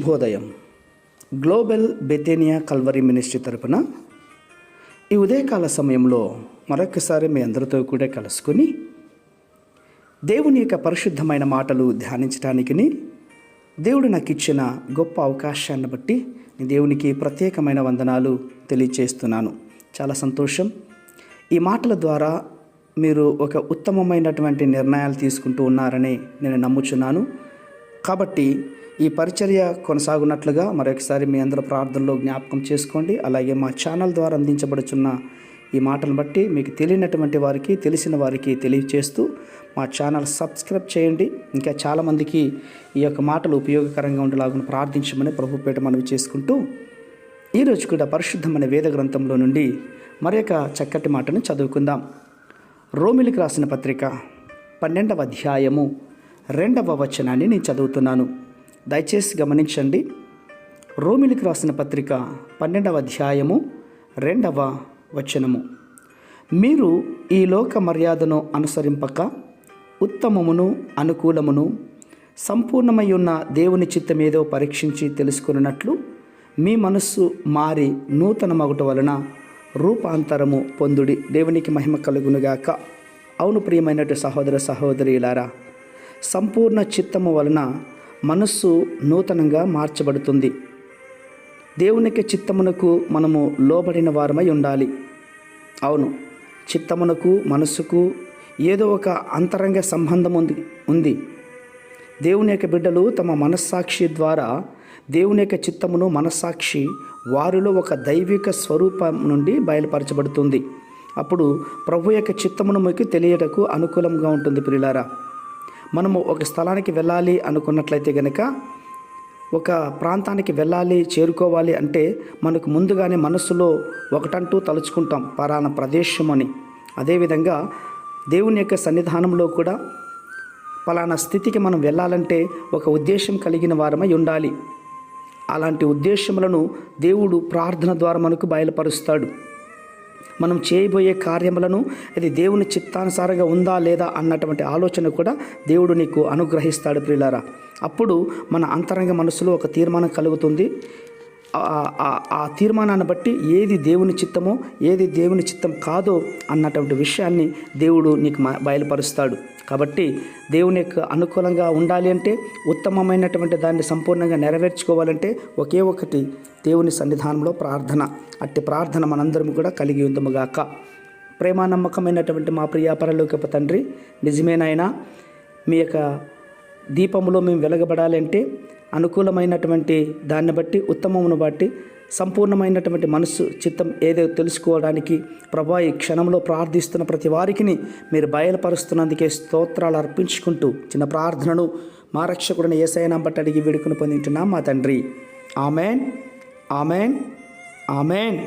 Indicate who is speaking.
Speaker 1: శుభోదయం. Global బెతేనియా Calvary ministry తరపున ఈ ఉదయకాల సమయంలో మరొకసారి మీ అందరితో కూడా కలుసుకొని దేవుని యొక్క పరిశుద్ధమైన మాటలు ధ్యానించడానికి దేవుడు నాకు ఇచ్చిన గొప్ప అవకాశాన్ని బట్టి దేవునికి ప్రత్యేకమైన వందనాలు తెలియచేస్తున్నాను. చాలా సంతోషం. ఈ మాటల ద్వారా మీరు ఒక ఉత్తమమైనటువంటి నిర్ణయాలు తీసుకుంటూ ఉన్నారని నేను నమ్ముచున్నాను. కాబట్టి ఈ పరిచర్య కొనసాగునట్లుగా మరొకసారి మీ అందరూ ప్రార్థనలో జ్ఞాపకం చేసుకోండి. అలాగే మా ఛానల్ ద్వారా అందించబడుచున్న ఈ మాటలను బట్టి మీకు తెలియనటువంటి వారికి, తెలిసిన వారికి తెలియచేస్తూ మా ఛానల్ సబ్స్క్రైబ్ చేయండి. ఇంకా చాలామందికి ఈ యొక్క మాటలు ఉపయోగకరంగా ఉండేలాగా ప్రార్థించమని ప్రభుపేట మనవి చేసుకుంటూ ఈరోజు కూడా పరిశుద్ధమైన వేద గ్రంథంలో నుండి మరొక చక్కటి మాటను చదువుకుందాం. రోమిలికి రాసిన పత్రిక 12వ అధ్యాయము 2వ వచనాన్ని నేను చదువుతున్నాను. దయచేసి గమనించండి. రోమిలికి రాసిన పత్రిక 12వ అధ్యాయము 2వ వచనము. మీరు ఈ లోక మర్యాదను అనుసరింపక ఉత్తమమును అనుకూలమును సంపూర్ణమై ఉన్న దేవుని చిత్తమేదో పరీక్షించి తెలుసుకున్నట్లు మీ మనస్సు మారి నూతన మగుట వలన రూపాంతరము పొందుడి. దేవునికి మహిమ కలుగునుగాక. అవును ప్రియమైనటు సహోదర సహోదరులారా, సంపూర్ణ చిత్తము వలన మనస్సు నూతనంగా మార్చబడుతుంది. దేవునికి చిత్తమునకు మనము లోబడిన వారమై ఉండాలి. అవును, చిత్తమునకు మనస్సుకు ఏదో ఒక అంతరంగ సంబంధం ఉంది. దేవుని యొక్క బిడ్డలు తమ మనస్సాక్షి ద్వారా దేవుని యొక్క చిత్తమును, మనస్సాక్షి వారిలో ఒక దైవిక స్వరూపం నుండి బయలుపరచబడుతుంది. అప్పుడు ప్రభు యొక్క చిత్తమును మీకు తెలియటకు అనుకూలంగా ఉంటుంది. ప్రియులారా, మనము ఒక స్థలానికి వెళ్ళాలి అనుకున్నట్లయితే గనక, ఒక ప్రాంతానికి వెళ్ళాలి, చేరుకోవాలి అంటే మనకు ముందుగానే మనస్సులో ఒకటంటూ తలుచుకుంటాం, పలానా ప్రదేశం అని. అదేవిధంగా దేవుని యొక్క సన్నిధానంలో కూడా పలానా స్థితికి మనం వెళ్ళాలంటే ఒక ఉద్దేశం కలిగిన వారమై ఉండాలి. అలాంటి ఉద్దేశములను దేవుడు ప్రార్థన ద్వారా మనకు బయలుపరుస్తాడు. మనం చేయబోయే కార్యములను అది దేవుని చిత్తానుసారంగా ఉందా లేదా అన్నటువంటి ఆలోచన కూడా దేవుడు నీకు అనుగ్రహిస్తాడు. ప్రియులారా, అప్పుడు మన అంతరంగ మనసులో ఒక తీర్మానం కలుగుతుంది. ఆ తీర్మానాన్ని బట్టి ఏది దేవుని చిత్తమో ఏది దేవుని చిత్తం కాదో అన్నటువంటి విషయాన్ని దేవుడు నీకు బయలుపరుస్తాడు. కాబట్టి దేవుని యొక్క అనుకూలంగా ఉండాలి అంటే, ఉత్తమమైనటువంటి దాన్ని సంపూర్ణంగా నెరవేర్చుకోవాలంటే ఒకే ఒకటి, దేవుని సన్నిధానంలో ప్రార్థన. అట్టి ప్రార్థన మనందరం కూడా కలిగి ఉందముగాక. ప్రేమానమ్మకమైనటువంటి మా ప్రియ పరలోకపు తండ్రి, నిజమేనైనా మీ యొక్క దీపములో మేము వెలగబడాలంటే అనుకూలమైనటువంటి దాన్ని బట్టి, ఉత్తమమును బట్టి, సంపూర్ణమైనటువంటి మనస్సు చిత్తం ఏదో తెలుసుకోవడానికి ప్రభా ఈ క్షణంలో ప్రార్థిస్తున్న ప్రతి వారికి మీరు బయలుపరుస్తున్నందుకే స్తోత్రాలు అర్పించుకుంటూ చిన్న ప్రార్థనను మా రక్షకుడిని యేసయ్య బట్టి అడిగి వేడుకొని పొందుతున్నాం మా తండ్రి. Amen, amen, amen.